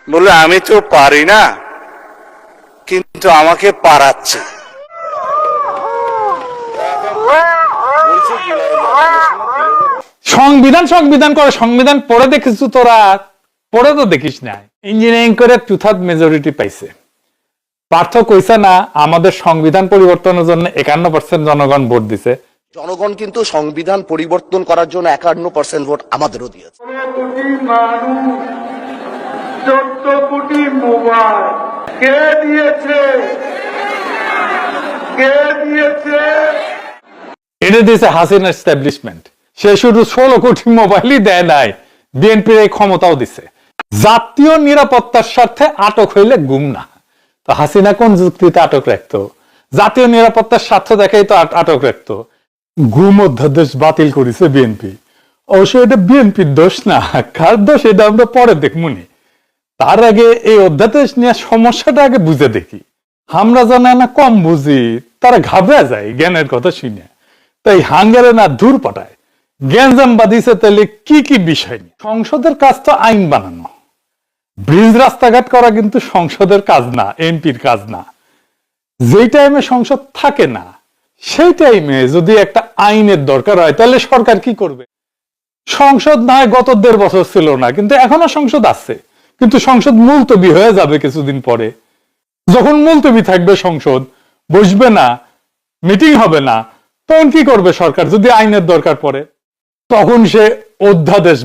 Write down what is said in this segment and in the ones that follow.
বলে আমি তো পারি না, কিন্তু আমাকে পারাচ্ছে। সংবিধান সংবিধান করে সংবিধান পড়ে দেখিস তোরা? পড়ে তো দেখিস না। ইঞ্জিনিয়ারিং করে 2/3 মেজরিটি পাইছে। পার্থ কইছে না আমাদের সংবিধান পরিবর্তনের জন্য 51% জনগণ ভোট দিছে। জনগণ কিন্তু সংবিধান পরিবর্তন করার জন্য 51% ভোট আমাদেরও দিয়েছে। 14 কোটি মোবাইল কে দিয়েছে? এটা দিয়েছে হাসিনা এস্টাবলিশমেন্ট। সে শুধু 16 কোটি মোবাইলই দেয় নাই, বিএনপির এই ক্ষমতাও দিছে। জাতীয় নিরাপত্তার স্বার্থে আটক হইলে গুম না। তো হাসিনা কোন যুক্তিতে আটক রাখতো? জাতীয় নিরাপত্তার স্বার্থ দেখাই তো আটক রাখতো। গুম অধ্যাদেশ বাতিল করেছে বিএনপি। অবশ্য এটা বিএনপির দোষ না, কার দোষ এটা আমরা পরে দেখমুনি। তার আগে এই অধ্যাদেশ নিয়ে সমস্যাটা আগে বুঝে দেখি। আমরা জানা না কম বুঝি, তারা ঘাবড়ে যায় জ্ঞানের কথা শুনে, তাই হাঙ্গারে না দূর পাঠায়। জ্ঞানজাম বাদিছে তাহলে কি কি বিষয় নিয়ে? সংসদের কাজ তো আইন বানানো, ব্রিজ রাস্তাঘাট করা কিন্তু সংসদের কাজ না, এমপির কাজ না। যেই টাইমে সংসদ থাকে না সেই টাইমে যদি একটা আইনের দরকার হয় তাহলে সরকার কি করবে? সংসদ না হয় গত 1.5 বছর ছিল না, কিন্তু এখনো সংসদ আছে, কিন্তু সংসদ মুলতবি হয়ে যাবে কিছুদিন পরে। যখন মুলতবি থাকবে, সংসদ বসবে না, মিটিং হবে না, তখন কি করবে সরকার? যদি আইনের দরকার পড়ে তখন সে অধ্যাদেশ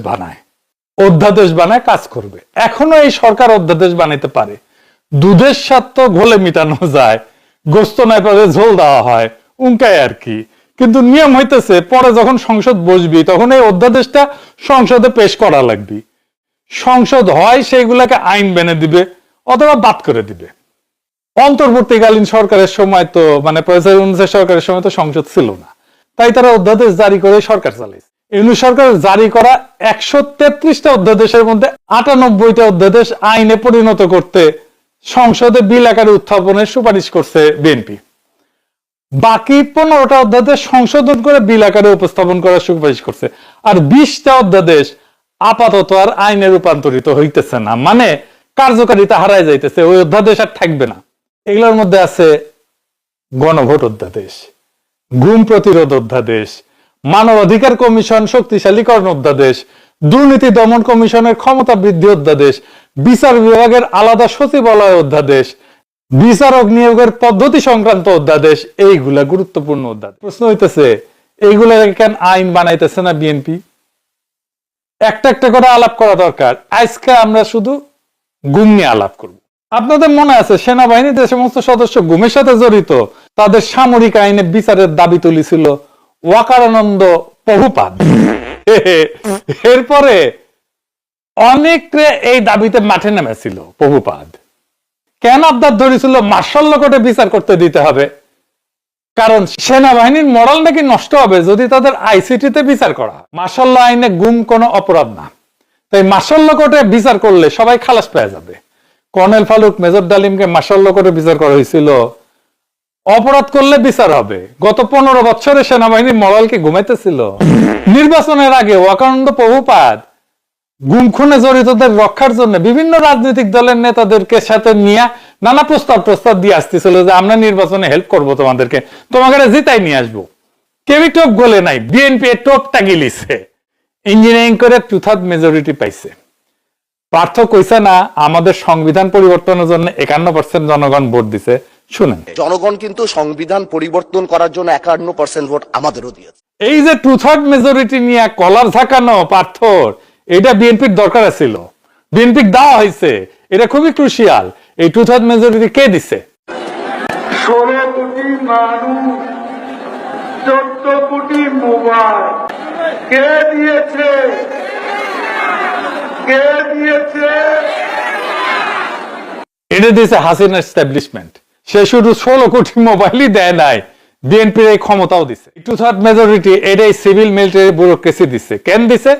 বানায় কাজ করবে। এখনো এই সরকার অধ্যাদেশ বানাইতে পারে। দুধের স্বাদ তো ঘোলে মিটানো যায়, গোস্ত নাই পারে ঝোল দেওয়া হয়, উঙ্কায় আর কি। কিন্তু নিয়ম হইতেছে পরে যখন সংসদ বসবি তখন এই অধ্যাদেশটা সংসদে পেশ করা লাগবে। সংসদ হয় সেইগুলাকে আইন বেনে দিবে অথবা বাদ করে দিবে। অন্তর্বর্তীকালীন সরকারের সময় তো সরকারের সময় তো সংসদ ছিল না, তাই তারা অধ্যাদেশ জারি করে সরকার চালাইছে। ইউনূস সরকার জারি করা 133টা অধ্যাদেশের মধ্যে 98টা অধ্যাদেশ আইনে পরিণত করতে সংসদে বিল আকারে উত্থাপনের সুপারিশ করছে বিএনপি। বাকি 15টা অধ্যাদেশ সংশোধন করে বিল আকারে উপস্থাপন করার সুপারিশ করছে। আর 20টা অধ্যাদেশ আপাতত আর আইনে রূপান্তরিত হইতেছে না, মানে কার্যকারিতা হারায় যাইতেছে, ওই অধ্যাদেশ আর থাকবে না। এগুলোর মধ্যে আছে গণভোট অধ্যাদেশ, গুম প্রতিরোধ অধ্যাদেশ, মানবাধিকার কমিশন শক্তিশালীকরণ অধ্যাদেশ, দুর্নীতি দমন কমিশনের ক্ষমতা বৃদ্ধি অধ্যাদেশ, বিচার বিভাগের আলাদা সচিবালয় অধ্যাদেশ, বিচারক নিয়োগের পদ্ধতি সংক্রান্ত অধ্যাদেশ। এইগুলা গুরুত্বপূর্ণ অধ্যাদেশ। প্রশ্ন হইতেছে এইগুলা কেন আইন বানাইতেছে না বিএনপি? একটা একটা করে আলাপ করা দরকার। আজকে আমরা শুধু গুম নিয়ে আলাপ করব। আপনাদের মনে আছে সেনাবাহিনীর যে সমস্ত সদস্য গুমের সাথে জড়িত তাদের সামরিক আইনে বিচারের দাবি তুলেছিল ওয়াকারানন্দ প্রভুপাদ। এরপরে অনেকে এই দাবিতে মাঠে নেমেছিল। প্রভুপাদ কেন আবদার ধরেছিল মার্শাল ল কোর্টে বিচার করতে দিতে হবে? কারণ সেনাবাহিনীর মরাল নাকি নষ্ট হবে যদি তাদের আইসিটিতে বিচার করা হয়। মার্শাল ল আইনে গুম কোনো অপরাধ না, তাই মার্শাল ল কোর্টে বিচার করলে সবাই খালাস পেয়ে যাবে। কর্নেল ফারুক, মেজর ডালিমকে মার্শাল ল কোর্টে বিচার করা হয়েছিল। অপরাধ করলে বিচার হবে। গত 15 বছরে সেনাবাহিনীর মরালকে ঘুমাইতেছিল। নির্বাচনের আগে ওয়াকানন্দ প্রভুপাদ গুম খুনে জড়িতদের রক্ষার জন্য বিভিন্ন রাজনৈতিক দলের নেতাদেরকে সাথে নিয়ে নানা প্রস্তাব দিয়ে আসতেছিল যে আমরা নির্বাচনে হেল্প করব, তোমাকে জিতাই নিয়ে আসবো। কেউই টোপ গলে নাই, বিএনপি টোপটা গিলিছে। ইঞ্জিনিয়ারিং করে 2/3 মেজরিটি পাইছে। পার্থ কইছে না আমাদের সংবিধান পরিবর্তনের জন্য 51% জনগণ ভোট দিছে। শুনেন, জনগণ কিন্তু সংবিধান পরিবর্তন করার জন্য 51% ভোট আমাদেরও দিয়েছে। এই যে 2/3 মেজরিটি নিয়ে কলার ঝাঁকানো পার্থর, এটা বিএনপির দরকার ছিল, বিএনপির দেওয়া হয়েছে। এটা খুবই ক্রুশিয়াল। এই 2/3 মেজরিটি কে দিছে? 16 কোটি মানুষ, 14 কোটি মোবাইল কে দিয়েছে? এটা দিয়েছে হাসিনা এস্টাবলিশমেন্ট। সে শুধু 16 কোটি মোবাইলই দেয় নাই, বিএনপির এই ক্ষমতাও দিছে। 2/3 মেজরিটি এটাই সিভিল মিলিটারি ব্যুরোক্রেসি দিছে। কেন দিছে?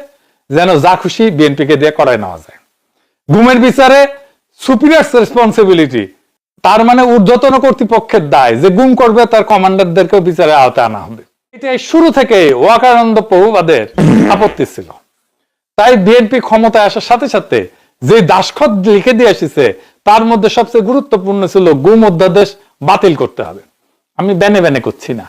যেন যা খুশি বিএনপিকে দিয়ে করায় নেওয়া যায়। গুমের বিচারে সুপিরিয়র রেসপন্সিবিলিটি, তার মানে ঊর্ধ্বতন কর্তৃপক্ষের দায়, যে গুম করবে তার কমান্ডারদেরকেও বিচারে আওতায় আনা হবে। এটাই শুরু থেকে ওয়াকারানন্দ প্রভুপাদের আপত্তি ছিল। তাই বিএনপি ক্ষমতায় আসার সাথে সাথে যে দাসখত লিখে দিয়ে এসেছে তার মধ্যে সবচেয়ে গুরুত্বপূর্ণ ছিল গুম অধ্যাদেশ বাতিল করতে হবে। আমি বেনে বেনে করছি না।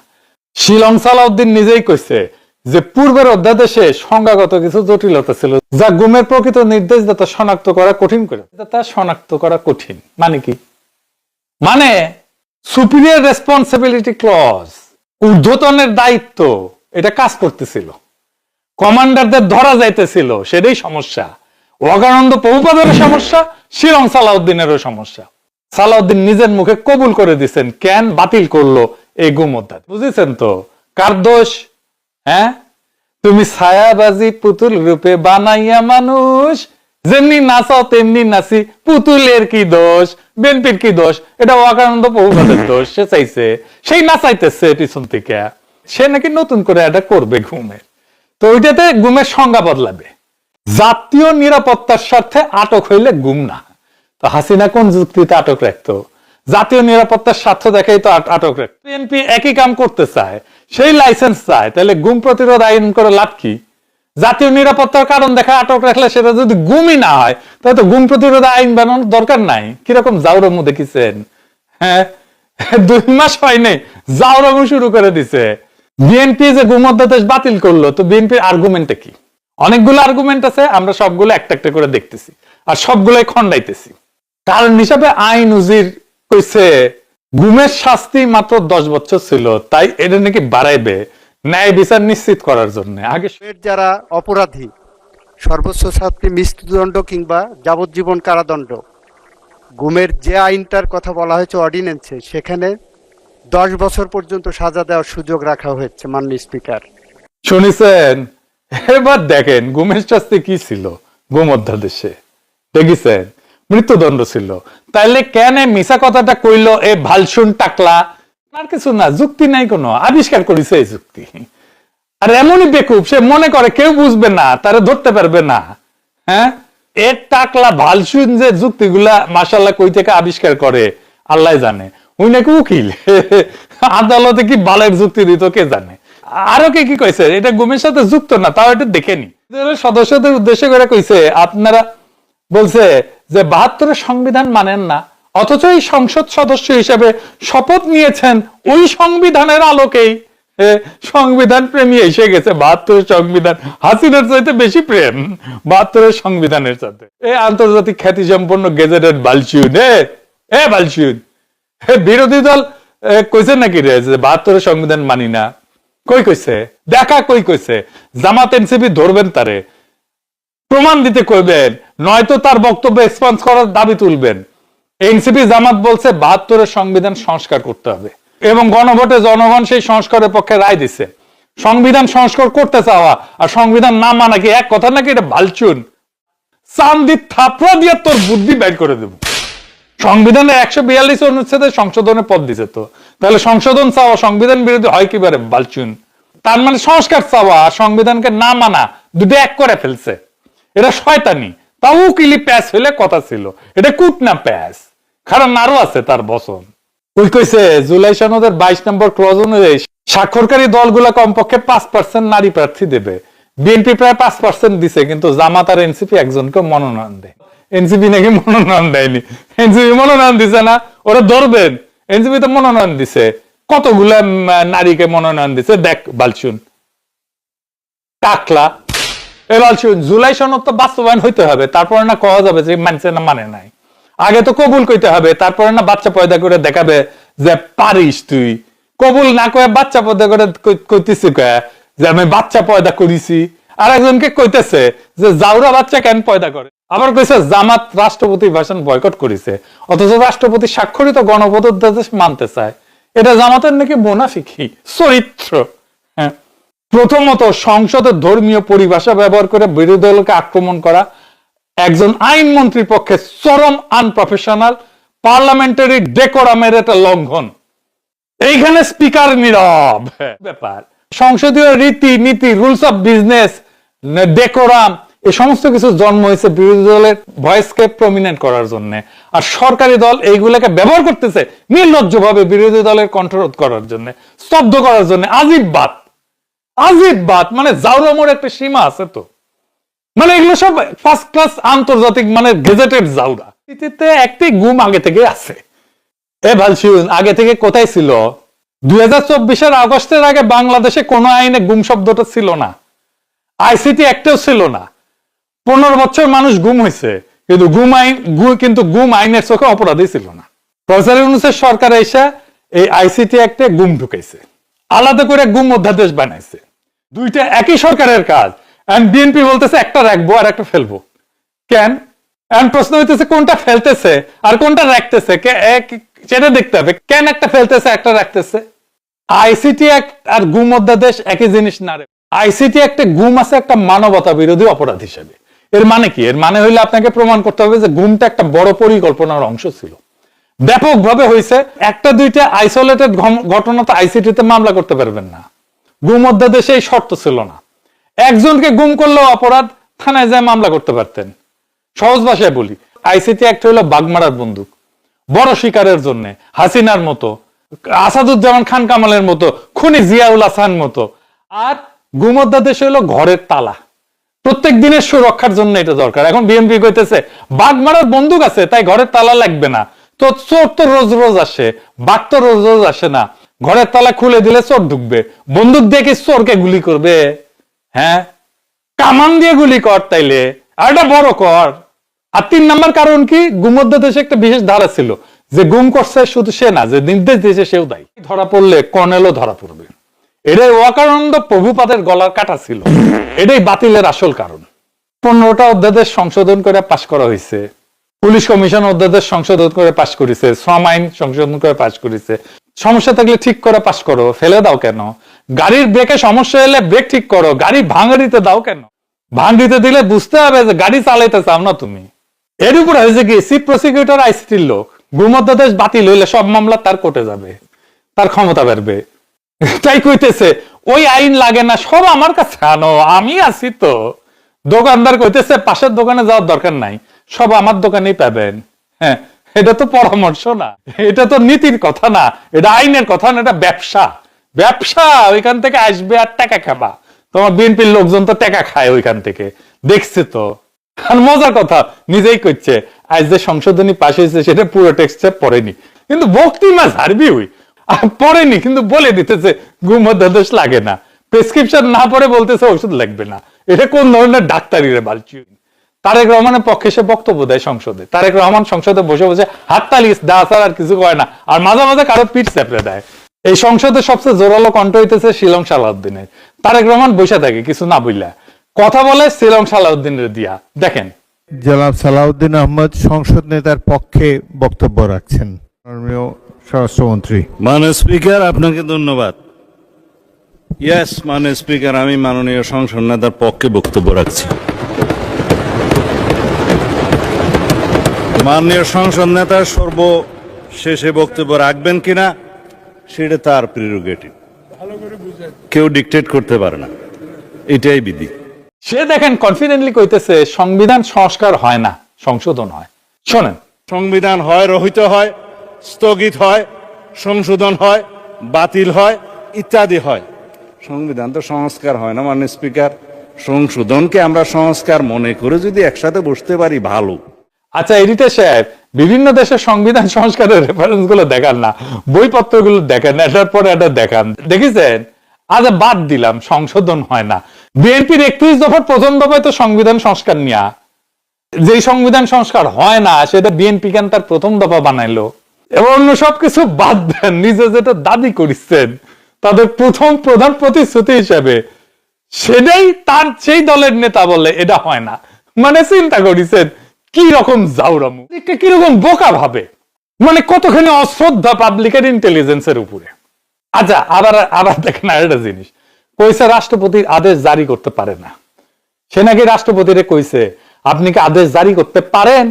শিলং সালাউদ্দিন নিজেই কইছে যে পূর্বের অধ্যাদেশে সংজ্ঞাগত কিছু জটিলতা ছিল যা গুমের প্রকৃত নির্দেশদাতা শনাক্ত করা কঠিন করে। তা শনাক্ত করা কঠিন মানে কি? মানে সুপিরিয়র রেসপন্সিবিলিটি ক্লজ, ঊর্ধ্বতনের দায়িত্ব, এটা কাজ করতেছিল, কমান্ডারদের ধরা যাইতেছিল, সেটাই সমস্যা। ওয়াগানন্দ প্রভুপাদের সমস্যা, শিলং সালাউদ্দিনেরও সমস্যা। সালাউদ্দিন নিজের মুখে কবুল করে দিচ্ছেন কেন বাতিল করলো এই গুম অধ্যাদেশ। বুঝেছেন তো কার দোষ? হ্যাঁ, তুমি ছায়াবাজি পুতুল রূপে বানাইয়া মানুষ, যেমনি নাচাও তেমনি নাচি, পুতুলের কি দোষ, বিএনপির কি দোষ? এটা ওয়াগানন্দ প্রভুপাদের দোষ। সে চাইছে, সেই নাচাইতেছে পিছন থেকে। সে নাকি নতুন করে এটা করবে ঘুমের, তো ওইটাতে গুমের সংজ্ঞা বদলাবে। জাতীয় নিরাপত্তার স্বার্থে আটক হইলে গুম না। তো হাসিনা কোন যুক্তিতে আটক রাখতো? জাতীয় নিরাপত্তার স্বার্থ দেখাই তো আটক রাখতো। বিএনপি একই কাম করতে চায়, সেই লাইসেন্স চায়, তাহলে গুম প্রতিরোধ আইন করে লাভ কি? জাতীয় নিরাপত্তার কারণ দেখা আটক রাখলে সেটা যদি গুমই না হয় তাহলে তো গুম প্রতিরোধ আইন বানানোর দরকার নাই। কিরকম জাউরমু দেখেছেন? হ্যাঁ, 2 মাস হয়নি জাউরমু শুরু করে দিছে। বিএনপি যে গুম অধ্যাদেশ বাতিল করলো, তো বিএনপির আর্গুমেন্টটা কি? অনেকগুলো আর্গুমেন্ট আছে, আমরা সবগুলো একটা একটা করে দেখতেছি আর সবগুলোই খন্ডাইতেছি। কারণ হিসাবে আইন উজির কইছে গুমের শাস্তি মাত্র 10 বছর ছিল, তাই এটা নাকি বাড়াইবে ন্যায় বিচার নিশ্চিত করার জন্য। আগে যারা অপরাধী সর্বোচ্চ শাস্তি মৃত্যুদণ্ড কিংবা যাবজ্জীবন কারাদণ্ড, গুমের যে আইনটার কথা বলা হয়েছে অর্ডিন্যান্সে, সেখানে 10 বছর পর্যন্ত সাজা দেওয়ার সুযোগ রাখা হয়েছে। মাননীয় স্পিকার, শুনেছেন? এবার দেখেন গুমের শাস্তি কি ছিল গুম অধ্যাদেশে, দেখেছেন? মৃত্যুদণ্ড ছিল। তাইলে কেন মিশা কথাটা কইলো এ ভালসুন টাকলা? আর কিছু না, যুক্তি নাই, কোনো আবিষ্কার করেছে এই যুক্তি। আর এমনই বেকুব, সে মনে করে কেউ বুঝবে না, তারা ধরতে পারবে না। হ্যাঁ, এ টাকলা ভালসুন যে যুক্তিগুলা মাশাআল্লাহ কই থেকে আবিষ্কার করে আল্লাহ জানে। উনি নাকি উকিল, আদালতে কি বালের যুক্তি দিত কে জানে। আরো কে কি কইছে এটা গুমের সাথে যুক্ত না, তাও এটা দেখেনি। সদস্যদের উদ্দেশ্য করে কইছে আপনারা, বলছে যে 72-এর সংবিধান মানেন না, অথচ এই সংসদ সদস্য হিসেবে শপথ নিয়েছেন ওই সংবিধানের আলোকেই। সংবিধান প্রেমী এসে গেছে। 72-এর সংবিধান হাসিনার চাইতে বেশি প্রেম 72-এর সংবিধানের সাথে। এই আন্তর্জাতিক খ্যাতি সম্পন্ন গেজেটেড বালচিউন, বালচিউন, বিরোধী দল কইছে নাকি রে যে 72-এর সংবিধান মানি না? কই কইছে? দেখা কই কইছে? জামাত এনসিপি ধরবেন তারে, প্রমাণ দিতে কইবেন, নয়তো তার বক্তব্য এক্সপান্স করার দাবি তুলবেন। এনসিপি জামাত বলছে 72-এর সংবিধান সংস্কার করতে হবে এবং গণভোটে জনগণ সেই সংস্কারের পক্ষে রায় দিছে। সংবিধান সংস্কার করতে চাওয়া আর সংবিধান না মানা কি এক কথা নাকি? এটা ভালচুন। চান্দি থাপড়া দিয়ে তোর বুদ্ধি বের করে দেব। সংবিধানের 142 অনুচ্ছেদে সংশোধনের পদ দিছে, তো তাহলে সংশোধন চাওয়া সংবিধান বিরোধী হয় কিভাবে? বালচুন। তার মানে সংস্কার চাওয়া আর সংবিধানকে না মানা দুটো এক করে ফেলছে। এটা শয়তানি। তাও উকিলি প্যাস হইলে কথা ছিল, এটা কুট না প্যাস। কারণ আরো আছে তার বচন। ওই কইছে জুলাই সনদের 22 নম্বর ক্লজ অনুযায়ী স্বাক্ষরকারী দলগুলা কমপক্ষে 5% নারী প্রার্থী দেবে। বিএনপি প্রায় 5% দিছে, কিন্তু জামাত আর এনসিপি একজনকে মনোনয়ন দেয়। এনসিপি নাকি মনোনয়ন দেয়নি। এনসিপি মনোনয়ন দিছে না, ওরা ধরবেন। এনসিপি তো মনোনয়ন দিছে, কতগুলা নারীকে মনোনয়ন দিছে দেখ বালচুন টাকলা। এবার জুলাই সনদ তো বাস্তবায়ন হইতে হবে, তারপরে না কওয়া যাবে যে মানছে না মানে নাই। আগে তো কবুল কইতে হবে, তারপরে না বাচ্চা পয়দা করে দেখাবে যে পারিস তুই। কবুল না কয়ে বাচ্চা পয়দা করে কইতেছি যে আমি বাচ্চা পয়দা করেছি, আর একজনকে কইতেছে যে জাউরা বাচ্চা কেন পয়দা করে। আবার কইছে জামাত রাষ্ট্রপতি ভাষণ বয়কট করেছে, অথচ রাষ্ট্রপতি স্বাক্ষরিত গণভোট অধ্যাদেশ মানতে চায়। এটা জামাতের নাকি মুনাফিকি চরিত্র। হ্যাঁ, প্রথমত সংসদের ধর্মীয় পরিভাষা ব্যবহার করে বিরোধী দলকে আক্রমণ করা একজন আইনমন্ত্রীর পক্ষে চরম আনপ্রফেশনাল, পার্লামেন্টারি ডেকোরামের একটা লঙ্ঘন। এইখানে স্পিকার নীরব। ব্যাপার সংসদীয় রীতি নীতি, রুলস অফ বিজনেস, ডেকোরাম, এই সমস্ত কিছু জন্ম হয়েছে বিরোধী দলের ভয়েসকে প্রমিনেন্ট করার জন্য। আর সরকারি দল এইগুলাকে ব্যবহার করতেছে নির্লজ্জভাবে বিরোধী দলের কণ্ঠরোধ করার জন্য, স্তব্ধ করার জন্য। আজিব বাত, আজিব বাত। মানে জাউরমোর একটা সীমা আছে তো। মানে এগুলো সব ফার্স্ট ক্লাস আন্তর্জাতিক মানে গেজেটেড জাউরা। এতে একটি গুম আগে থেকে আছে। এ ভালসিউন আগে থেকে কোথায় ছিল? 2024 আগস্টের আগে বাংলাদেশে কোনো আইনে গুম শব্দটা ছিল না, আইসিটি একটাও ছিল না। 15 বছর মানুষ গুম হয়েছে, কিন্তু গুম আইনের চোখে অপরাধী ছিল না। প্রফেসর ইউনূসের সরকার এসে এই আইসিটি একটা গুম ঢুকাইছে, আলাদা করে গুম অধ্যাদেশ বানাইছে। দুইটা একই সরকারের কাজ। এন্ড বিএনপি বলতেছে একটা রাখবো আর একটা ফেলবো। কেন? এন্ড প্রশ্ন হইতেছে কোনটা ফেলতেছে আর কোনটা রাখতেছে, সেটা দেখতে হবে। কেন একটা ফেলতেছে একটা রাখতেছে? আইসিটি অ্যাক্ট আর গুম অধ্যাদেশ একই জিনিস না রে। আইসিটি একটা গুম আছে একটা মানবতা বিরোধী অপরাধ হিসেবে। এর মানে কি? এর মানে হইলে আপনাকে প্রমাণ করতে হবে যে গুমটা একটা বড় পরিকল্পনার অংশ ছিল, ব্যাপকভাবে হয়েছে। একটা দুইটা আইসোলেটেড ঘটনা তো আইসিটিতে মামলা করতে পারবেন না। গুম অধ্যাদেশে এই শর্ত ছিল না। একজনকে গুম করলেও অপরাধ, থানায় যায় মামলা করতে পারতেন। সহজ ভাষায় বলি, আইসিটি অ্যাক্ট হইল বাগমারার বন্দুক, বড় শিকারের জন্য হাসিনার মতো, আসাদুজ্জামান খান কামালের মতো, খুনি জিয়াউল হাসান মতো। আর গুম অধ্যাদেশ হইল ঘরের তালা, প্রত্যেক দিনের সুরক্ষার জন্য এটা দরকার। এখন বিএনপি কইতেছে বাগমারার বন্দুক আছে তাই ঘরের তালা লাগবে না। তো চোর তো রোজ রোজ আসে, বাঘ তো রোজ রোজ আসে না। ঘরের তালা খুলে দিলে চোর ঢুকবে, বন্দুক দিয়ে কি চোরকে গুলি করবে? হ্যাঁ, কামান দিয়ে গুলি কর তাইলে, আর এটা বড় কর। আর 3 নাম্বার কারণ কি? গুম অধ্যাদেশে একটা বিশেষ ধারা ছিল যে গুম করছে শুধু সে না, যে নির্দেশ দিয়েছে সেও দায়ী। ধরা পড়লে কর্নেলও ধরা পড়বে। এটাই ওয়াকানন্দ প্রভুপাদের গলার কাটা ছিল, এটাই বাতিলের আসল কারণ। 15টা অধ্যাদেশ সংশোধন করে পাশ করা হয়েছে, পুলিশ কমিশন অধ্যাদেশ সংশোধন করে পাশ করেছে, শ্রম আইন সংশোধন করে পাশ করেছে। সমস্যা থাকলে ঠিক করে পাশ করো, ফেলে দাও কেন? গাড়ির ব্রেকে সমস্যা এলে ব্রেক ঠিক করো, গাড়ি ভাঙড়িতে দাও কেন? ভাঙড়িতে দিলে বুঝতে হবে যে গাড়ি চালাইতে চাও না তুমি। এর উপর হয়েছে কি, চিফ প্রসিকিউটর আইসিটির লোক, গুম অধ্যাদেশ বাতিল হইলে সব মামলা তার কোর্টে যাবে, তার ক্ষমতা বাড়বে। তাই কইতেছে ওই আইন লাগে না, সব আমার কাছে আনো, আমি আছি তো। দোকানদার কইতেছে পাশের দোকানে যাওয়ার দরকার নাই, সব আমার দোকানেই পাবেন। হ্যাঁ, এটা তো পরামর্শ না, এটা তো নীতির কথা না, এটা আইনের কথা না, এটা ব্যবসা। ব্যবসা, ওইখান থেকে আসবে আর টাকা খাবা। তোমার বিএনপির লোকজন তো টাকা খায় ওইখান থেকে, দেখছে তো। আর মজার কথা, নিজেই করছে আজ যে সংশোধনী পাশ হয়েছে সেটা পুরো টেক্সটে পড়েনি, কিন্তু বক্তিমা ঝাড়বি ওই পড়েনি, কিন্তু বলে দিতেছে গুম অধ্যাদেশ লাগে না। প্রেসক্রিপশন না পড়ে বলতেছে ওষুধ লাগবে না। এটা কোন ধরনের ডাক্তারি রে বালচি? তারেক রহমানের পক্ষে সে বক্তব্য দেয় সংসদে, তারেক রহমান সংসদে বসে বসে হাততালি দেওয়া ছাড়া আর কিছু করে না, আর মাঝে মাঝে কারো পিঠ চেপড়ে দেয়। এই সংসদে সবচেয়ে জোরালো কণ্ঠ হইতেছে শিলং সালাউদ্দিনের। তারেক রহমান বসে থাকে কিছু না বইলা, কথা বলে শিলং সালাউদ্দিনের দিয়া। দেখেন, জনাব সালাউদ্দিন আহমদ সংসদ নেতার পক্ষে বক্তব্য রাখছেন। মাননীয় স্বরাষ্ট্রমন্ত্রী। মাননীয় স্পিকার, আপনাকে ধন্যবাদ। ইয়েস, মাননীয় স্পিকার, আমি মাননীয় সংসদ নেতার পক্ষে বক্তব্য রাখছি। মাননীয় সংসদ নেতা সর্বশেষে বক্তব্য রাখবেন কিনা সেটা তার প্রিরোগেটিভ, কেউ ডিকটেট করতে পারে না, এটাই বিধি। সে দেখেন কনফিডেন্টলি কইতেছে সংবিধান সংস্কার হয় না, সংশোধন হয়। শোনেন, সংবিধান হয় রহিত হয়, স্থগিত হয়, সংশোধন হয়, বাতিল হয়, ইত্যাদি হয়। সংবিধান তো সংস্কার হয় না মাননীয় স্পিকার। সংশোধনকে আমরা সংস্কার মনে করে যদি একসাথে বসতে পারি ভালো। আচ্ছা এডিটর সাহেব, বিভিন্ন দেশের সংবিধান সংস্কারের রেফারেন্স গুলো দেখান না, বইপত্র গুলো দেখেন, এটার পর এটা দেখান। দেখেছেন, আজ বাদ দিলাম সংশোধন হয় না। বিএনপির 31 দফার প্রথম দফায় তো সংবিধান সংস্কার নিয়া, যে সংবিধান সংস্কার হয় না সেটা বিএনপি কেন তার প্রথম দফা বানাইলো? এবং অন্য সবকিছু বাদ দেন, নিজে যেটা দাবি করেছেন তাদের প্রথম প্রধান প্রতিশ্রুতি হিসেবে, সেটাই তার সেই দলের নেতা বলে এটা হয় না। মানে চিন্তা করেছেন কি রকম জাউরামু, কিরকম বোকা ভাবে, মানে কতখানি অশ্রদ্ধা পাবলিকের ইন্টেলিজেন্সের উপরে। আচ্ছা আবার দেখেন আরেকটা জিনিস, কইছে রাষ্ট্রপতির আদেশ জারি করতে পারে না। সে নাকি রাষ্ট্রপতিরে কইছে আপনি কি আদেশ জারি করতে পারেন?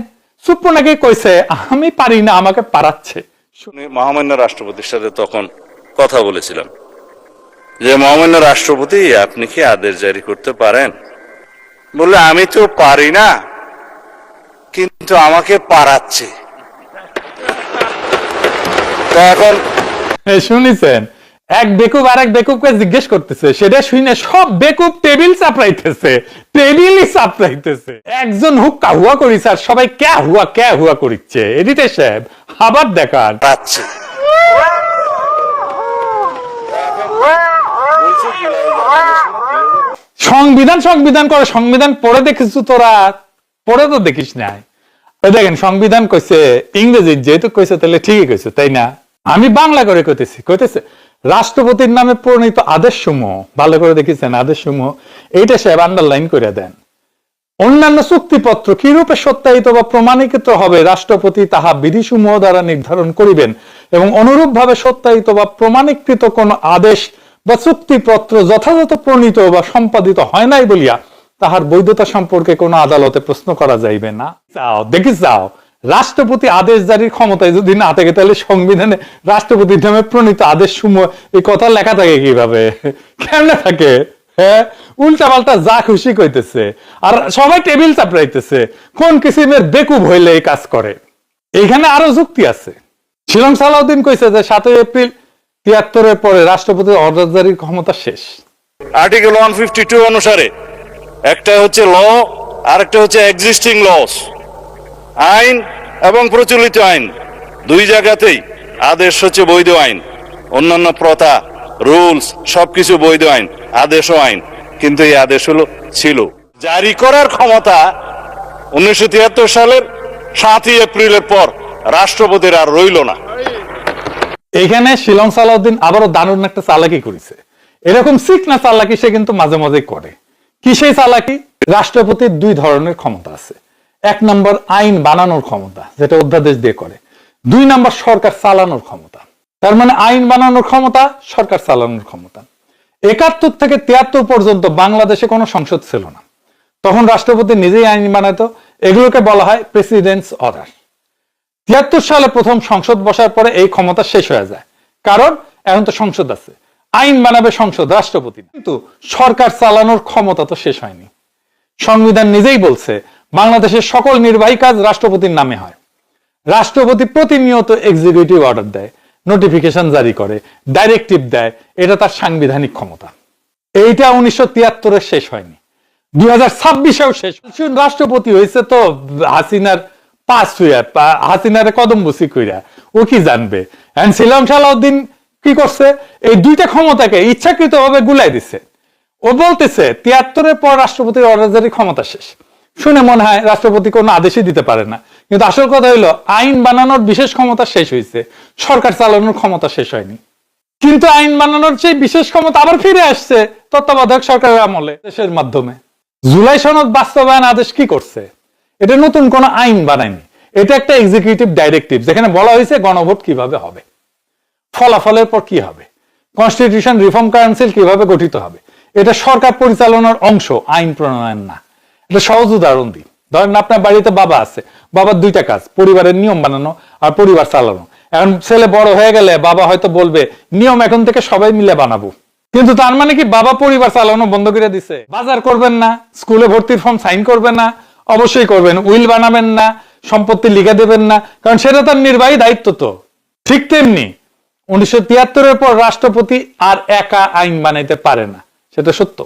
সুপ্র নাকি কইছে আমি পারি না, আমাকে পারাচ্ছে। মহামান্য রাষ্ট্রপতির সাথে তখন কথা বলেছিলাম যে মহামান্য রাষ্ট্রপতি আপনি কি আদেশ জারি করতে পারেন? বললে আমি তো পারি না, কিন্তু আমাকে পারাচ্ছে। তো এখন শুনেছেন, এক বেকুব আর এক বেকুবকে জিজ্ঞেস করতেছে, সেটা শুনে সব বেকুব টেবিল চাপড়াইতেছে, টেবিলই চাপড়াইতেছে। একজন হুক্কা হুয়া করিছে আর সবাই ক্যা হুয়া করিচ্ছে। এডিটর সাহেব আবার দেখান। পাচ্ছে সংবিধান করে, সংবিধান পড়ে দেখিস তোরা? পড়ে তো দেখিস নাই। দেখেন সংবিধান কইছে ইংরেজি, যেহেতু কইছে তাহলে ঠিকই কইছে, তাই না? আমি বাংলা করে কইতেছে রাষ্ট্রপতির নামে প্রণীত আদেশ সমূহ, ভালো করে দেখেছেন আদেশ সমূহ, এইটা সাহেব আন্ডারলাইন করে দেন। অন্যান্য চুক্তিপত্র কি রূপে সত্যায়িত বা প্রমাণিত হবে রাষ্ট্রপতি তাহা বিধিসমূহ দ্বারা নির্ধারণ করিবেন এবং অনুরূপভাবে সত্যায়িত বা প্রমাণীকৃত কোন আদেশ বা চুক্তিপত্র যথাযথ প্রণীত বা সম্পাদিত হয় নাই বলিয়া তাহার বৈধতা সম্পর্কে কোন আদালতে প্রশ্ন করা যাইবে না। যাও রাষ্ট্রপতি আদেশ জারির ক্ষমতায় যদি না থাকে তাহলে সংবিধানে রাষ্ট্রপতির নামে প্রণীত আদেশ সমূহ এই কথা লেখা থাকে কিভাবে? কেমনে থাকে? হ্যাঁ, উল্টা পাল্টা যা খুশি কইতেছে আর সবাই টেবিল চাপড়াইতেছে। কোন কিসিমের বেকুব হইলে এই কাজ করে? এইখানে আরো যুক্তি আছে। শিলং সালাউদ্দিন কইছে যে 7 এপ্রিল 73-এর পরে রাষ্ট্রপতির অর্ডার জারির ক্ষমতা শেষ। আর্টিকেল 152 অনুসারে একটা হচ্ছে ল আর একটা হচ্ছে এক্সিস্টিং লস। আইন এবং প্রচলিত আইন দুই জায়গাতেই আদেশ হচ্ছে বৈধ আইন। অন্যান্য প্রথা, রুলস সবকিছু বৈধ আইন, আদেশও আইন। কিন্তু এই আদেশ হলো ছিল জারি করার ক্ষমতা 1973 সালের 7 এপ্রিলের পর রাষ্ট্রপতির আর রইল না। এখানে শিলং সালাউদ্দিন আবারও দারুণ একটা চালাকি করেছে। এরকম সিকনা চালাকি সে কিন্তু মাঝে মাঝে করে। কি সেই চালাকি? রাষ্ট্রপতির 2 ধরনের ক্ষমতা আছে। 1 নম্বর আইন বানানোর ক্ষমতা, যেটা অধ্যাদেশ দিয়ে করে। 2 নম্বর সরকার চালানোর ক্ষমতা। তার মানে আইন বানানোর ক্ষমতা, সরকার চালানোর ক্ষমতা। 71 থেকে 73 পর্যন্ত বাংলাদেশে কোনো সংসদ ছিল না। তখন রাষ্ট্রপতি নিজেই আইন বানাতো। এগুলোকে বলা হয় প্রেসিডেন্টস অর্ডার। 73 সালে প্রথম সংসদ বসার পরে এই ক্ষমতা শেষ হয়ে যায়, কারণ এখন তো সংসদ আছে। আইন বানাবে সংসদ, রাষ্ট্রপতি। কিন্তু সরকার চালানোর ক্ষমতা তো শেষ হয়নি। সংবিধান নিজেই বলছে বাংলাদেশের সকল নির্বাহী কাজ রাষ্ট্রপতির নামে হয়। রাষ্ট্রপতি প্রতিনিয়ত এক্সিকিউটিভ অর্ডার দেয়, নোটিফিকেশন জারি করে, ডাইরেক্টিভ দেয়। এটা তার সাংবিধানিক ক্ষমতা। এইটা 1973-এ শেষ হয়নি, 2026-এও শেষ। রাষ্ট্রপতি হয়েছে তো হাসিনার পাস হইয়া, হাসিনারে কদম বসি কইরা, ও কি জানবে? শিলং সালাউদ্দিন কি করছে? এই 2টা ক্ষমতাকে ইচ্ছাকৃত ভাবে গুলাই দিচ্ছে। ও বলতেছে 73-এর পর রাষ্ট্রপতির অর্ডার জারির ক্ষমতা শেষ। শুনে মনে হয় রাষ্ট্রপতি কোনো আদেশই দিতে পারে না, কিন্তু আসল কথা হইলো আইন বানানোর বিশেষ ক্ষমতা শেষ হয়েছে, সরকার চালানোর ক্ষমতা শেষ হয়নি। কিন্তু আইন বানানোর সেই বিশেষ ক্ষমতা আবার ফিরে আসছে তত্ত্বাবধায়ক সরকারের আমলে, দেশের মাধ্যমে। জুলাই সনদ বাস্তবায়ন আদেশ কি করছে? এটা নতুন কোন আইন বানায়নি, এটা একটা এক্সিকিউটিভ ডাইরেক্টিভ, যেখানে বলা হয়েছে গণভোট কিভাবে হবে, ফলাফলের পর কি হবে, কনস্টিটিউশন রিফর্ম কাউন্সিল কিভাবে গঠিত হবে। এটা সরকার পরিচালনার অংশ, আইন প্রণয়ন না। এটা সহজ উদাহরণ দিই। ধরেন আপনার বাড়িতে বাবা আছে, বাবার 2টা কাজ, পরিবারের নিয়ম বানানো আর পরিবার চালানো। এখন ছেলে বড় হয়ে গেলে বাবা হয়তো বলবে নিয়ম এখন থেকে সবাই মিলে বানাবো, কিন্তু তার মানে কি বাবা পরিবার চালানো বন্ধ করে দিছে? বাজার করবেন না, স্কুলে ভর্তির ফর্ম সাইন করবেন না? অবশ্যই করবেন। উইল বানাবেন না, সম্পত্তি লিখে দেবেন না, কারণ সেটা তার নির্বাহী দায়িত্ব। তো ঠিক তেমনি 1973-এর পর রাষ্ট্রপতি আর একা আইন বানাইতে পারে না, সেটা সত্য।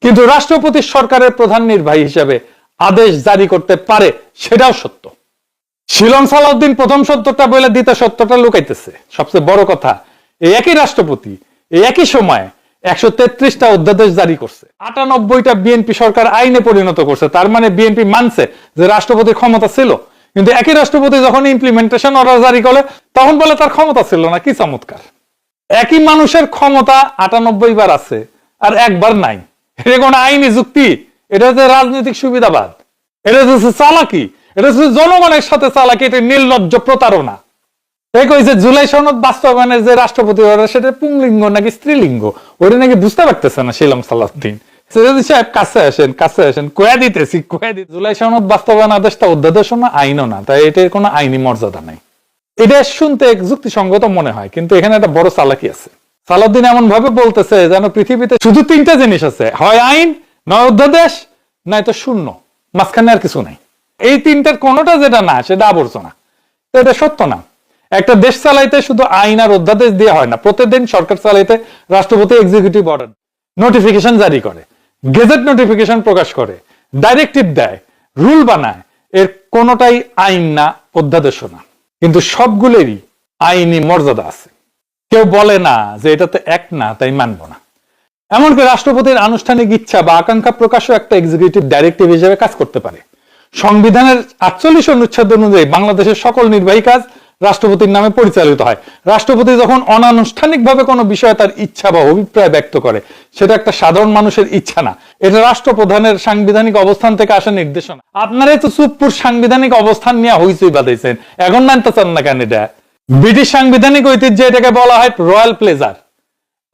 কিন্তু রাষ্ট্রপতি সরকারের প্রধান নির্বাহী হিসেবে আদেশ জারি করতে পারে, সেটাও সত্য। শিলং সালাউদ্দিন প্রথম সত্যটা বলে দ্বিতীয় সত্যটা লুকাইতেছে। সবচেয়ে বড় কথা, এই একই রাষ্ট্রপতি এই একই সময় 133টা অধ্যাদেশ জারি করছে, 98টা বিএনপি সরকার আইনে পরিণত করছে। তার মানে বিএনপি মানছে যে রাষ্ট্রপতির ক্ষমতা ছিল, কিন্তু একই রাষ্ট্রপতি যখন ইমপ্লিমেন্টেশন অর্ডার জারি করে তখন বলে তার ক্ষমতা ছিল না। কি চমৎকার! একই মানুষের ক্ষমতা 98 বার আছে আর একবার নাই। এটা কোন আইনি যুক্তি? এটা হচ্ছে রাজনৈতিক সুবিধাবাদ, এটা হচ্ছে চালাকি, এটা হচ্ছে জনগণের সাথে চালাকি, এটা নির্লজ্জ প্রতারণা। এই কইছে জুলাই সনদ বাস্তবায়নের যে রাষ্ট্রপতি অর্ডার, সেটা পুংলিঙ্গ নাকি স্ত্রীলিঙ্গ ওটা নাকি বুঝতে পারতেছে না শিলং সালাউদ্দিন। সাহেব কাছে আসেন, কয়া দিতেছি। জুলাই সনদ বাস্তবায়ন আদেশটা অধ্যাদেশও না, আইনও না, তাই এটার কোনো আইনি মর্যাদা নাই। এটা শুনতে যুক্তিসঙ্গত মনে হয়, কিন্তু এখানে একটা বড় চালাকি আছে। সালাউদ্দিন এমন ভাবে বলতেছে যেন পৃথিবীতে শুধু 3টা জিনিস আছে, হয় আইন, নয় অধ্যাদেশ, নয় তো শূন্য, মাঝখানে আর কিছু নাই। এই 3টার কোনোটা যেটা না, সেটা আবর্জনা। এটা সত্য না। একটা দেশ চালাইতে শুধু আইন আর অধ্যাদেশ দিয়ে হয় না, প্রতিদিন সরকার চালাইতে রাষ্ট্রপতি এক্সিকিউটিভ অর্ডার, নোটিফিকেশন জারি করে, গেজেট নোটিফিকেশন প্রকাশ করে, ডাইরেক্টিভ দেয়, রুল বানায়। এর কোনোটাই আইন না, অধ্যাদেশও না, কিন্তু সবগুলোরই আইনি মর্যাদা আছে। কেউ বলে না যে এটাতে এক না, তাই মানব না। এমনকি রাষ্ট্রপতির আনুষ্ঠানিক ইচ্ছা বা আকাঙ্ক্ষা প্রকাশও একটা এক্সিকিউটিভ ডাইরেক্টিভ হিসেবে কাজ করতে পারে। সংবিধানের 48 অনুচ্ছেদ অনুযায়ী বাংলাদেশের সকল নির্বাহী কাজ রাষ্ট্রপতির নামে পরিচালিত হয়। রাষ্ট্রপতি যখন অনানুষ্ঠানিকভাবে কোনো বিষয়ে তার ইচ্ছা বা অভিপ্রায় ব্যক্ত করে, সেটা একটা সাধারণ মানুষের ইচ্ছা না, এটা রাষ্ট্রপ্রধানের সাংবিধানিক অবস্থান থেকে আসা নির্দেশনা। আপনারাই তো চুপপুর সাংবিধানিক অবস্থান নিয়ে হইচই বাঁধাইছেন, এখন মানতে চান না কেন? এটা ব্রিটিশ সাংবিধানিক ঐতিহ্যে এটাকে বলা হয় royal pleasure,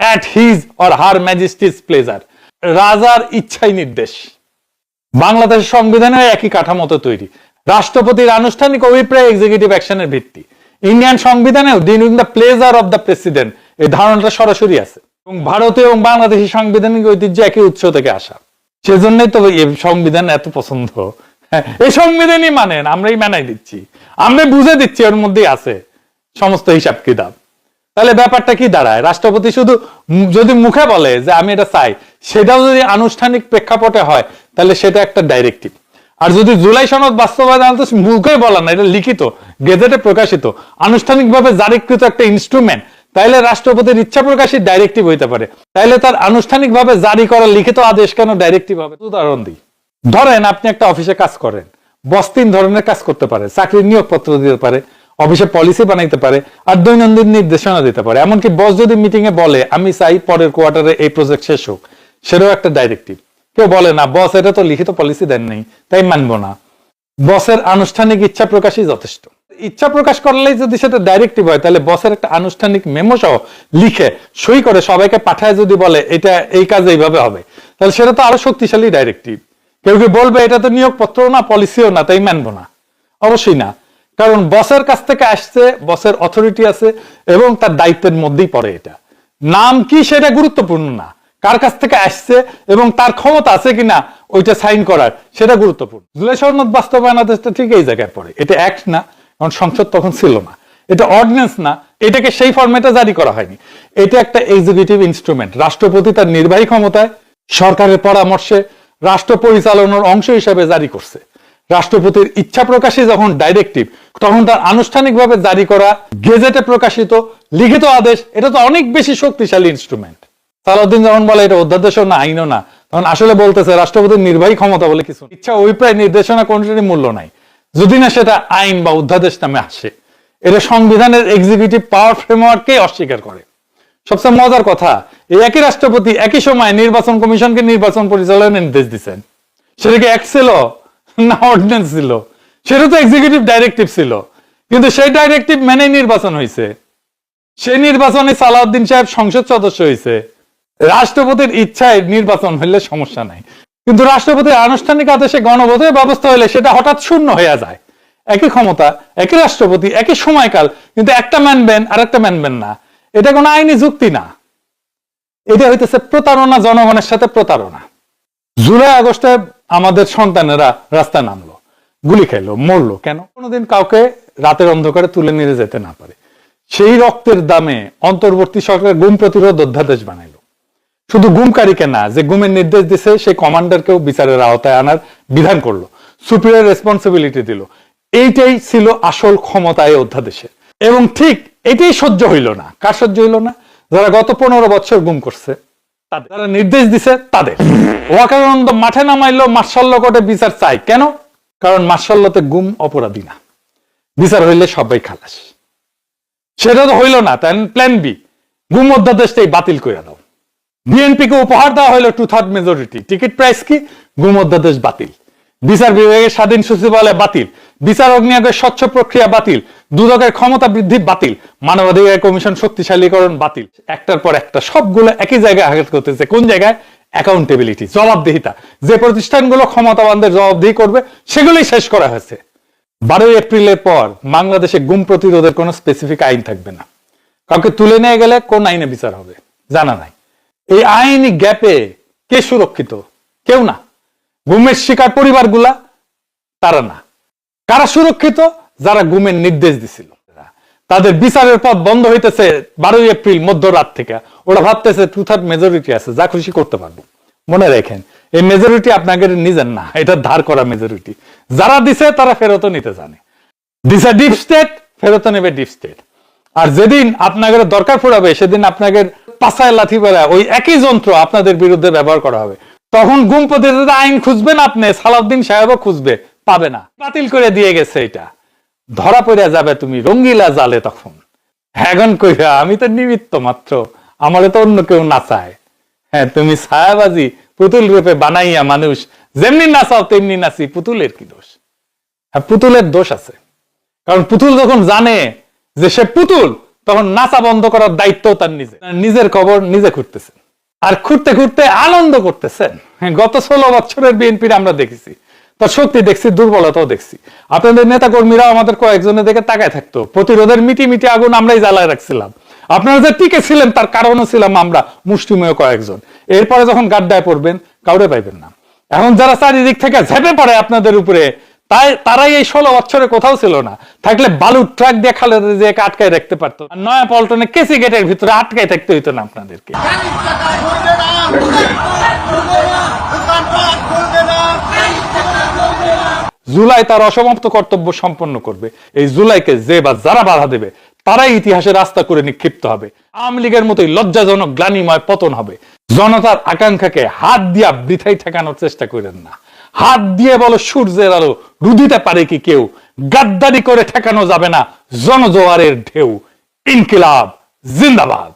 at his or her majesty's pleasure, রাজার ইচ্ছাই নির্দেশ। বাংলাদেশের সংবিধানে একই কাঠামোতে তৈরি, রাষ্ট্রপতির আনুষ্ঠানিক অভিপ্রায় এক্সিকিউটিভ অ্যাকশনের ভিত্তি। ইন্ডিয়ান সংবিধানেও during the pleasure of the president এই ধারণাটা সরাসরি আছে, এবং ভারতীয় এবং বাংলাদেশি সাংবিধানিক ঐতিহ্য একই উৎস থেকে আসা। সেজন্যই তো এই সংবিধান এত পছন্দ। এই সংবিধানই মানেন, আমরাই মানাই দিচ্ছি, আমরা বুঝে দিচ্ছি ওর মধ্যেই আছে সমস্ত হিসাব কিতাব। তাহলে ব্যাপারটা কি দাঁড়ায়? রাষ্ট্রপতি শুধু যদি মুখে বলে যে আমি এটা চাই, সেটাও যদি আনুষ্ঠানিক প্রেক্ষাপটে হয়, তাহলে সেটা একটা ডাইরেক্টিভ। আর যদি জুলাই সনদ বাস্তবায়ন তো মুখে বলা না, এটা লিখিত, গেজেটে প্রকাশিত, আনুষ্ঠানিকভাবে জারিকৃত একটা ইনস্ট্রুমেন্ট, তাইলে রাষ্ট্রপতির ইচ্ছা প্রকাশী ডাইরেক্টিভ হইতে পারে। তাইলে তার আনুষ্ঠানিকভাবে জারি করা লিখিত আদেশ কেন ডাইরেক্টিভ হবে? উদাহরণ দিই, ধরেন আপনি একটা অফিসে কাজ করেন, বস 3 ধরনের কাজ করতে পারে। চাকরির নিয়োগপত্র দিতে পারে, অফিসে পলিসি বানাইতে পারে, আর দৈনন্দিন নির্দেশনা দিতে পারে। এমনকি বস যদি মিটিং এ বলে আমি চাই পরের কোয়ার্টারে এই প্রজেক্ট শেষ হোক, সেটাও একটা ডাইরেক্টিভ। কেউ বলে না বস এটা তো লিখিত পলিসি দেন নাই, তাই মানবো না। বসের আনুষ্ঠানিক ইচ্ছা প্রকাশই যথেষ্ট। ইচ্ছা প্রকাশ করলেই যদি সেটা ডাইরেক্টিভ হয়, তাহলে বসের একটা আনুষ্ঠানিক মেমো সহ লিখে সই করে সবাইকে পাঠায় যদি বলে এটা এই কাজ এইভাবে হবে, তাহলে সেটা তো আরো শক্তিশালী ডাইরেক্টিভ। কেউ কি বলবে এটা তো নিয়োগপত্রও না, পলিসিও না, তাই মানবো না? অবশ্যই না, কারণ বসের কাছ থেকে আসছে, বসের অথরিটি আছে এবং তার দায়িত্বের মধ্যেই পড়ে। এটা নাম কি সেটা গুরুত্বপূর্ণ না, কার কাছ থেকে আসছে এবং তার ক্ষমতা আছে কিনা ওইটা সাইন করার, সেটা গুরুত্বপূর্ণ। জুলাই সনদ বাস্তবায়ন আদেশটা ঠিক এই জায়গায় পড়ে। এটা অ্যাক্ট না, কারণ সংসদ তখন ছিল না। এটা অর্ডিন্যান্স না, এটাকে সেই ফরম্যাটে জারি করা হয়নি। এটা একটা এক্সিকিউটিভ ইনস্ট্রুমেন্ট। রাষ্ট্রপতি তার নির্বাহী ক্ষমতায় সরকারের পরামর্শে রাষ্ট্র পরিচালনার অংশ হিসেবে জারি করছে। রাষ্ট্রপতির ইচ্ছা প্রকাশী যখন ডাইরেক্টিভ, তখন তার আনুষ্ঠানিকভাবে জারি করা গেজেটে প্রকাশিত লিখিত আদেশ, এটা তো অনেক বেশি শক্তিশালী ইনস্ট্রুমেন্ট। সালাউদ্দিন যখন বলে এটা অধ্যাদেশও না, আইনও না, তখন আসলে বলতেছে রাষ্ট্রপতির নির্বাহী ক্ষমতা বলে কিছু, ইচ্ছা অভিপ্রায় নির্দেশনা কোনটারই মূল্য নাই যদি না সেটা আইন বা অধ্যাদেশ নামে আসে। এটা সংবিধানের এক্সিকিউটিভ পাওয়ার ফ্রেমওয়ার্ককে অস্বীকার করে। সবচেয়ে মজার কথা, এই একই রাষ্ট্রপতি একই সময় নির্বাচন কমিশনকে নির্বাচন পরিচালনার নির্দেশ দিচ্ছেন। সেটা কি অ্যাক্ট ছিল না অর্ডিন্যান্স ছিল? সেটা তো এক্সিকিউটিভ ডাইরেক্টিভ ছিল, কিন্তু সেই ডাইরেক্টিভ মেনে নির্বাচন হয়েছে। সেই নির্বাচনে সালাউদ্দিন সাহেব সংসদ সদস্য হয়েছে। রাষ্ট্রপতির ইচ্ছায় নির্বাচন হইলে সমস্যা নাই, কিন্তু রাষ্ট্রপতির আনুষ্ঠানিক আদেশে গণভোটের ব্যবস্থা হলে সেটা হঠাৎ শূন্য হয়ে যায়। একই ক্ষমতা, একই রাষ্ট্রপতি, একই সময়কাল, কিন্তু একটা মানবেন আর একটা মানবেন না। এটা কোনো আইনি যুক্তি না, এটা হইতেছে প্রতারণা, জনগণের সাথে প্রতারণা। জুলাই আগস্টে আমাদের সন্তানেরা রাস্তায় নামলো, গুলি খেলো, মরলো কেন? কোনোদিন কাউকে রাতের অন্ধকারে তুলে নিয়ে যেতে না পারে। সেই রক্তের দামে অন্তর্বর্তী সরকার গুম প্রতিরোধ অধ্যাদেশ বানাইলো। শুধু গুমকারীকে না, যে গুমের নির্দেশ দিছে সেই কমান্ডারকেও বিচারের আওতায় আনার বিধান করলো, সুপিরিয়র রেসপন্সিবিলিটি দিল। এইটাই ছিল আসল ক্ষমতা এই অধ্যাদেশে। এবং ঠিক এটাই সহ্য হইল না। কার সহ্য হইল না? যারা গত 15 বছর গুম করছে তাদের, যারা নির্দেশ দিছে তাদের। ওয়াকারানন্দ মাঠে নামাইলো, মার্শাল্ল কোর্টে বিচার চাই কেন? কারণ মার্শাল্লতে গুম অপরাধী না, বিচার হইলে সবাই খালাস। সেটা তো হইল না, তাই প্ল্যান বি, গুম অধ্যাদেশটাই বাতিল করে দাও। বিএনপিকে উপহার দেওয়া হলো 2/3 মেজরিটি। টিকিট প্রাইস কি? গুম অধ্যাদেশ বাতিল। বিচার বিভাগের স্বাধীন সচিবালয় বাতিল, বিচারক নিয়োগের স্বচ্ছ প্রক্রিয়া বাতিল, দুদকের ক্ষমতা বৃদ্ধি বাতিল, মানবাধিকার কমিশন শক্তিশালীকরণ বাতিল। একটার পর একটা সবগুলো একই জায়গায় আঘাত করতেছে। কোন জায়গায়? অ্যাকাউন্টেবিলিটি, জবাবদিহিতা। যে প্রতিষ্ঠানগুলো ক্ষমতাবানদের জবাবদিহি করবে সেগুলোই শেষ করা হয়েছে। 12 এপ্রিলের পর বাংলাদেশে গুম প্রতিরোধের কোনো স্পেসিফিক আইন থাকবে না। কাউকে তুলে নিয়ে গেলে কোন আইনে বিচার হবে জানা নাই। এই আইনি গ্যাপে কে সুরক্ষিত? কেউ না। গুমের শিকার পরিবারগুলা, তারা না। কারা সুরক্ষিত? যারা গুমের নির্দেশ দিছিল। তাদের বিচারের পথ বন্ধ হইতেছে 12 এপ্রিল মধ্যরাত থেকে। ওরা ভাবতেছে 2/3 মেজরিটি আছে, যা খুশি করতে পারবো। মনে রাখেন, এই মেজরিটি আপনাদের নিজের না, এটা ধার করা মেজরিটি। যারা দিছে তারা ফেরত নিতে জানে। দিছে ডিপ স্টেট, ফেরত নেবে ডিপ স্টেট। আর যেদিন আপনাদের দরকার পড়াবে সেদিন আপনাদের পাছায় লাথি বেড়া ওই একই যন্ত্র আপনাদের বিরুদ্ধে ব্যবহার করা হবে। তখন গুম প্রতিরোধী আইন খুঁজবেন আপনি, সালাউদ্দিন সাহেবও খুঁজবে, পাবে না। বাতিল করে দিয়ে গেছে, এটা ধরা পড়ে যাবে তুমি রঙ্গিলা জালে। তখন হ্যাগন কইরা আমি তো নিমিত্ত মাত্র, আমারে তো অন্য কেউ নাচায়। হ্যাঁ, তুমি ছায়াবাজি পুতুল রূপে বানাইয়া মানুষ যেমনি নাচাও তেমনি নাচি, পুতুলের কি দোষ? হ্যাঁ, পুতুলের দোষ আছে। কারণ পুতুল যখন জানে যে সে পুতুল, তখন নাচা বন্ধ করার দায়িত্ব তার নিজের খবর নিজে খুঁড়তেছে। আর খুঁড়তে খুঁড়তে আনন্দ করতেছেন। গত 16 বছরের বিএনপির আমরা দেখেছি, তার শক্তি দেখছি, দুর্বলতাও দেখছি। আপনাদের নেতা কর্মীরা আমাদের কয়েকজনের দিকে তাকায় থাকতো। প্রতিরোধের মিটি মিটি আগুন আমরাই জ্বালায় রাখছিলাম। আপনারা যে টিকে ছিলেন তার কারণও ছিলাম আমরা, মুষ্টিমেয় কয়েকজন। এরপরে যখন গাড্ডায় পড়বেন, কাউরে পাইবেন না। এখন যারা চারিদিক থেকে ঝেঁপে পড়ে আপনাদের উপরে, তারাই এই 16 বছরে কোথাও ছিল না। থাকলে বালুর ট্রাক দিয়ে খালেদা জিয়াকে আটকায় রাখতে পারতো। নয়া পল্টনে কেসি গেটের ভিতরে আটকায় থাকতে হইতো না আপনাদেরকে। জুলাই তার অসমাপ্ত কর্তব্য সম্পন্ন করবে। এই জুলাইকে যে বা যারা বাধা দেবে তারাই ইতিহাসে রাস্তা করে নিক্ষিপ্ত হবে। আওয়ামী লীগের মতোই লজ্জাজনক গ্লানিময় পতন হবে। জনতার আকাঙ্ক্ষাকে হাত দিয়া বৃথাই ঠেকানোর চেষ্টা করেন না। হাত দিয়ে বলো সূর্যের আলো রুধিতে পারে কি কেউ? গাদ্দারি করে ঠেকানো যাবে না জনজোয়ারের ঢেউ। ইনকিলাব জিন্দাবাদ।